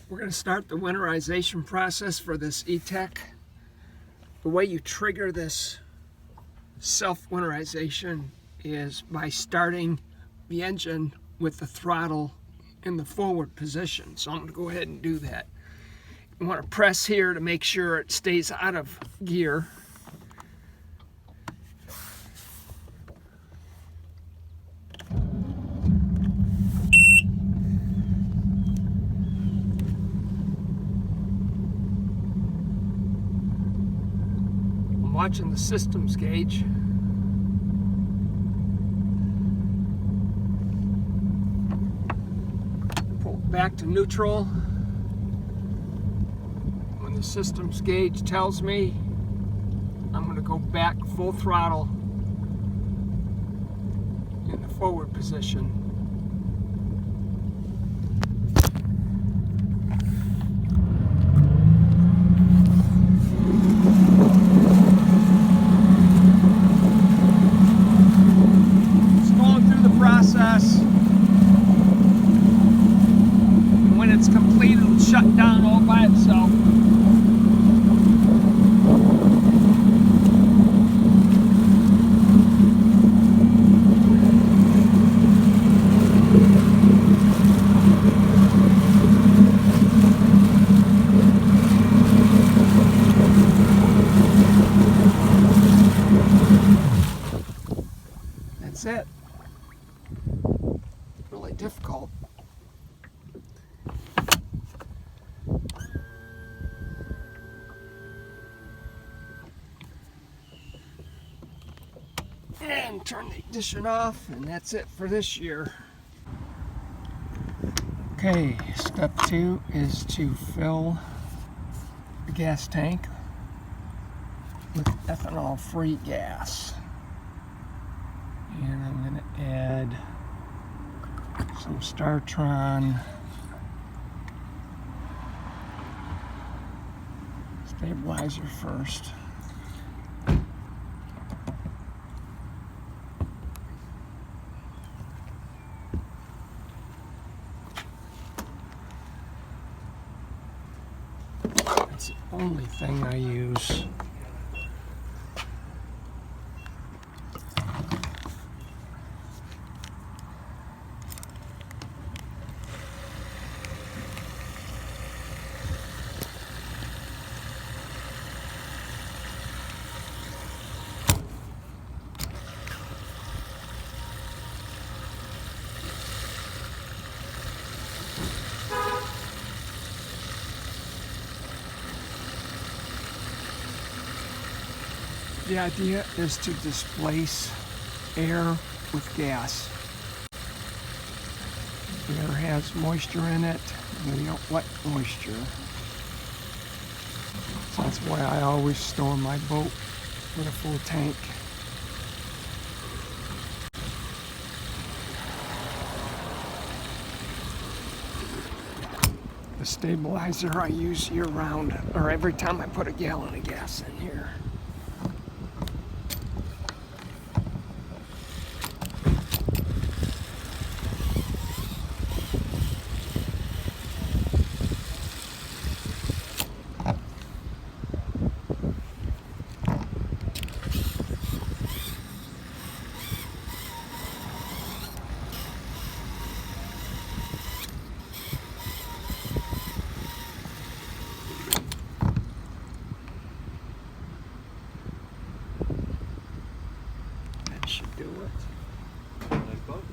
We're going to start the winterization process for this E-TEC. The way you trigger this self-winterization is by starting the engine with the throttle in the forward position. So I'm going to go ahead and do that. You want to press here to make sure it stays out of gear. Watching the systems gauge. Pull it back to neutral. When the systems gauge tells me, I'm going to go back full throttle in the forward position. And when it's complete, it'll shut down all by itself. That's it. Really difficult. And turn the ignition off, and that's it for this year. Okay, step 2 is to fill the gas tank with ethanol-free gas. And I'm going to add some Startron stabilizer first. That's the only thing I use. The idea is to displace air with gas. Air has moisture in it, and we don't like moisture. So that's why I always store my boat with a full tank. The stabilizer I use year-round, or every time I put a gallon of gas in here. Should do it. Nice boat.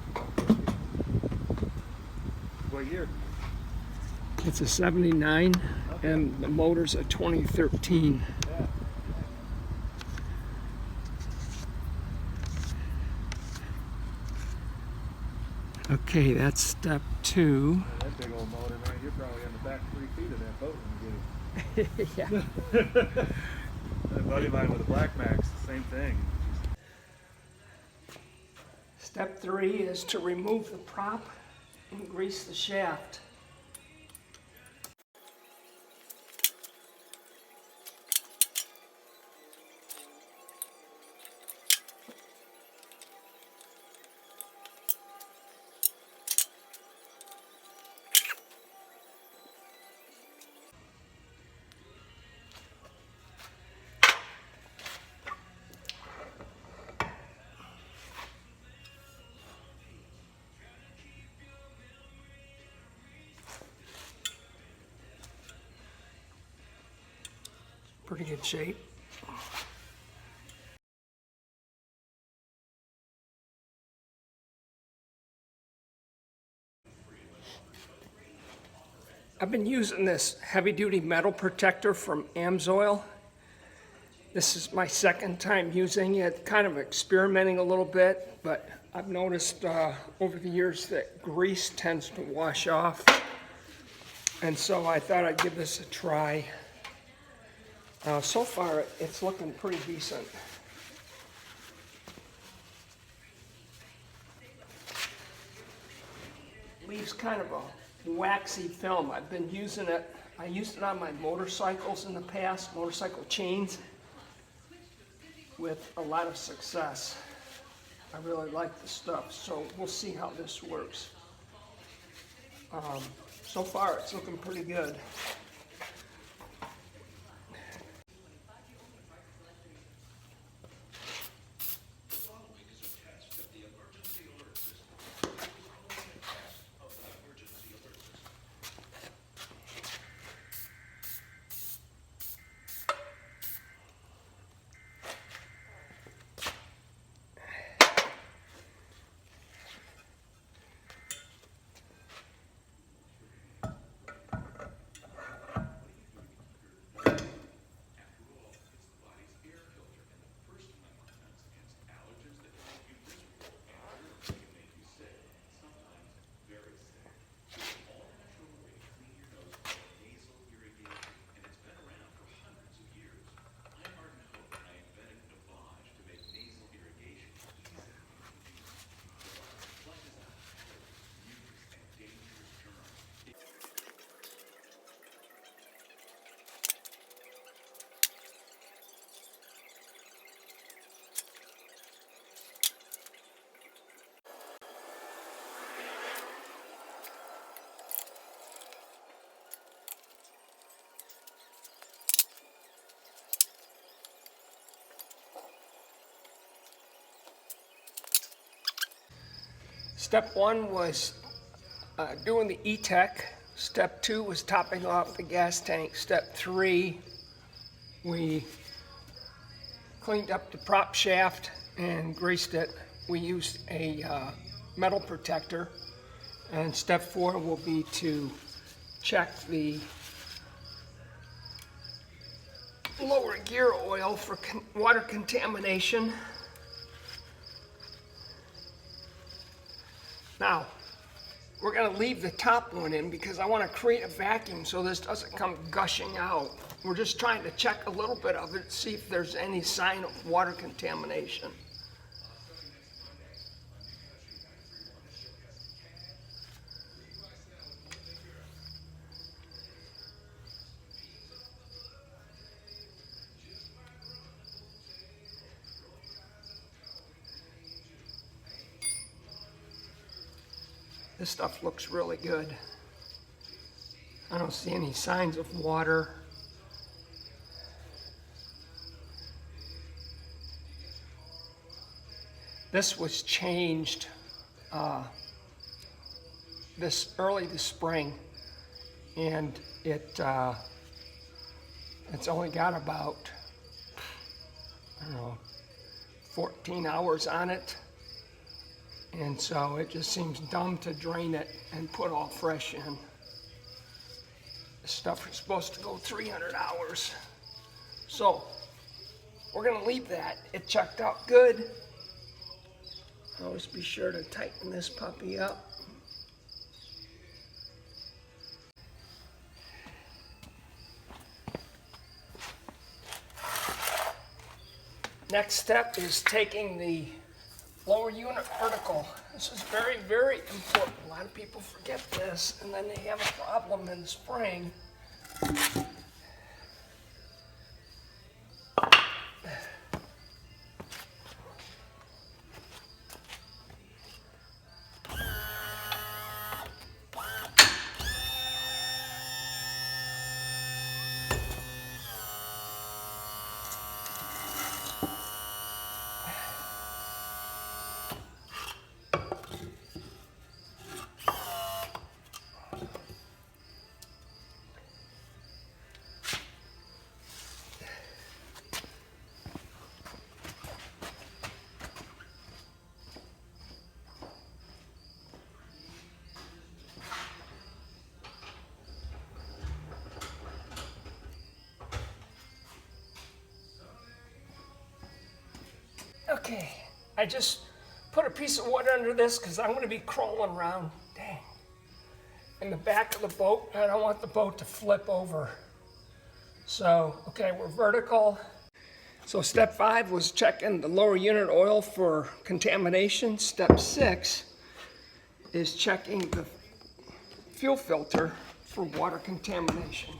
What year? It's a 79, okay. And the motor's a 2013. Yeah. Okay, that's step 2. That big old motor, man, you're probably on the back 3 feet of that boat when you get it. Yeah. A buddy of mine with a Black Max, same thing. Step 3 is to remove the prop and grease the shaft. Pretty good shape. I've been using this heavy-duty metal protector from Amsoil. This is my second time using it, kind of experimenting a little bit, but I've noticed over the years that grease tends to wash off, and so I thought I'd give this a try. So far, it's looking pretty decent. Leaves kind of a waxy film. I've been using it. I used it on my motorcycles in the past, motorcycle chains, with a lot of success. I really like the stuff, so we'll see how this works. So far, it's looking pretty good. Step one was doing the E-TEC. Step two was topping off the gas tank. Step three, we cleaned up the prop shaft and greased it. We used a metal protector. And step four will be to check the lower gear oil for water contamination. Now, we're going to leave the top one in because I want to create a vacuum so this doesn't come gushing out. We're just trying to check a little bit of it, see if there's any sign of water contamination. This stuff looks really good. I don't see any signs of water. This was changed early this spring, and it's only got about, I don't know, 14 hours on it. And so it just seems dumb to drain it and put all fresh in. This stuff is supposed to go 300 hours. So we're going to leave that. It checked out good. Always be sure to tighten this puppy up. Next step is taking the lower unit vertical. This is very, very important. A lot of people forget this, and then they have a problem in the spring. Okay, I just put a piece of wood under this because I'm going to be crawling around, dang, in the back of the boat. I don't want the boat to flip over. So, okay, we're vertical. So step 5 was checking the lower unit oil for contamination. Step 6 is checking the fuel filter for water contamination.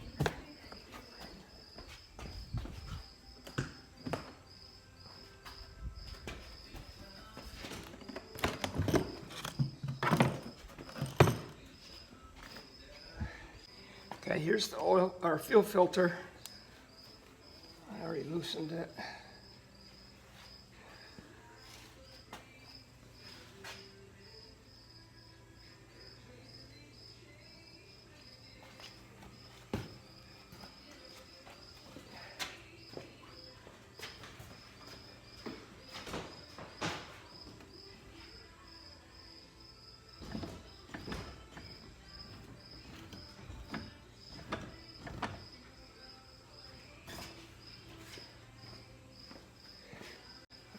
Okay, here's the oil or fuel filter. I already loosened it.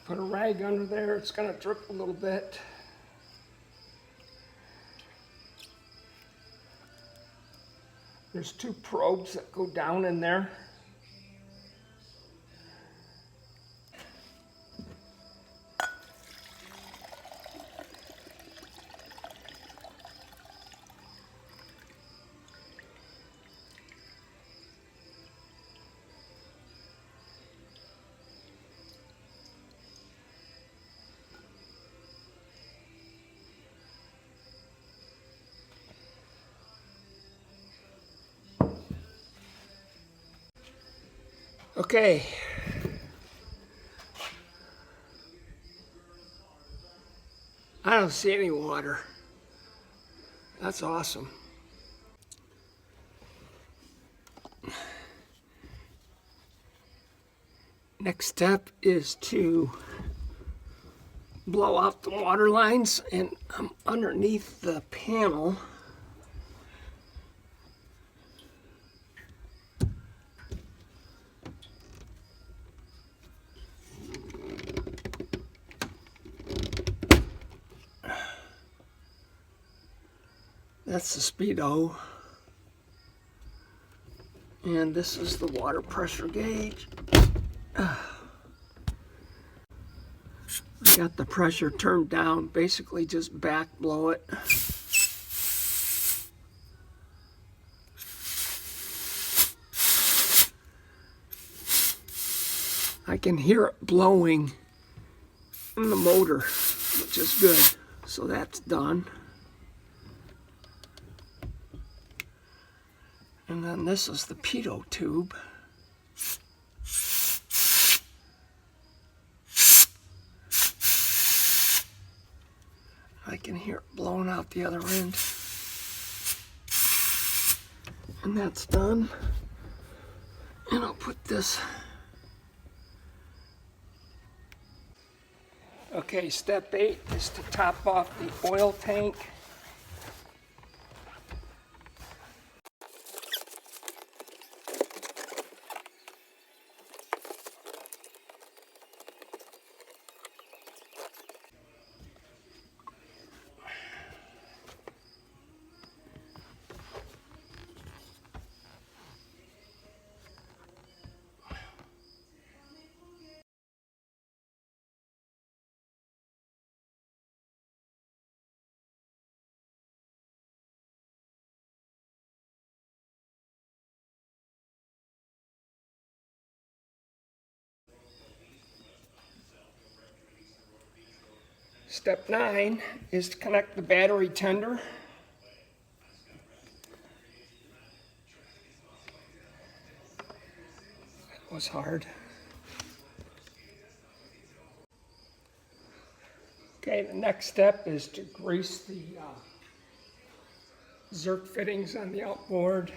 Put a rag under there, it's going to drip a little bit. There's 2 probes that go down in there. Okay. I don't see any water. That's awesome. Next step is to blow out the water lines, and I'm underneath the panel. That's the speedo. And this is the water pressure gauge. I got the pressure turned down, basically just back blow it. I can hear it blowing in the motor, which is good. So that's done. And then this is the pitot tube. I can hear it blowing out the other end. And that's done. And I'll put this. Okay, step 8 is to top off the oil tank. Step 9 is to connect the battery tender. That was hard. Okay, the next step is to grease the Zerk fittings on the outboard.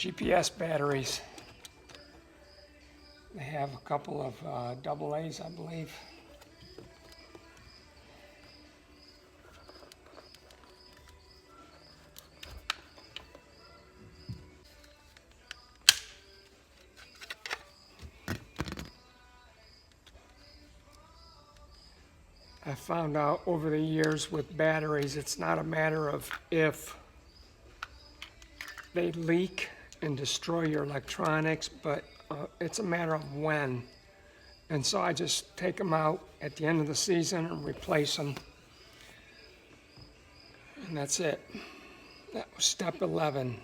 GPS batteries. They have a couple of AA's, I believe. I found out over the years with batteries, it's not a matter of if they leak and destroy your electronics, but it's a matter of when. And so I just take them out at the end of the season and replace them. And that's it. That was step 11.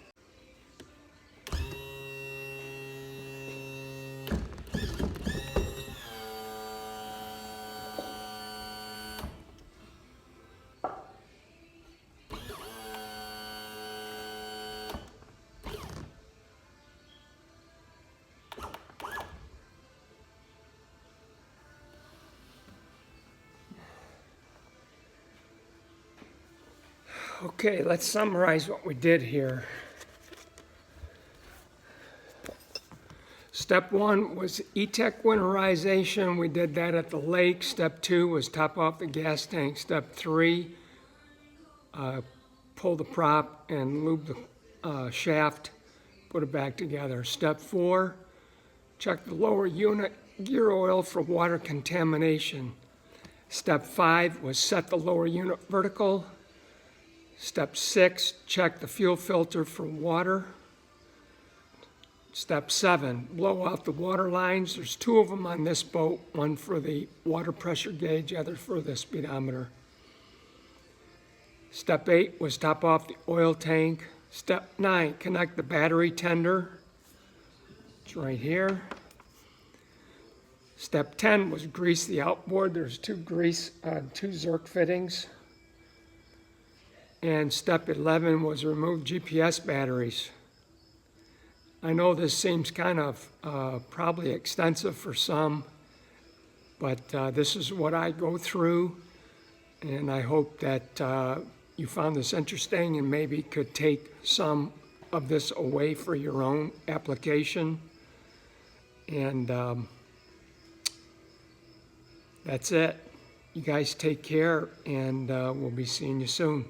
Okay, let's summarize what we did here. Step 1 was E-TEC winterization. We did that at the lake. Step 2 was top off the gas tank. Step 3, pull the prop and lube the shaft, put it back together. Step 4, check the lower unit gear oil for water contamination. Step 5 was set the lower unit vertical. Step 6, check the fuel filter for water. Step 7, blow out the water lines. There's 2 of them on this boat, one for the water pressure gauge, other for the speedometer. Step 8 was top off the oil tank. Step 9, connect the battery tender. It's right here. Step 10 was grease the outboard. There's 2 Zerk fittings. And step 11 was remove GPS batteries. I know this seems kind of probably extensive for some, but this is what I go through, and I hope that you found this interesting and maybe could take some of this away for your own application. And that's it. You guys take care, and we'll be seeing you soon.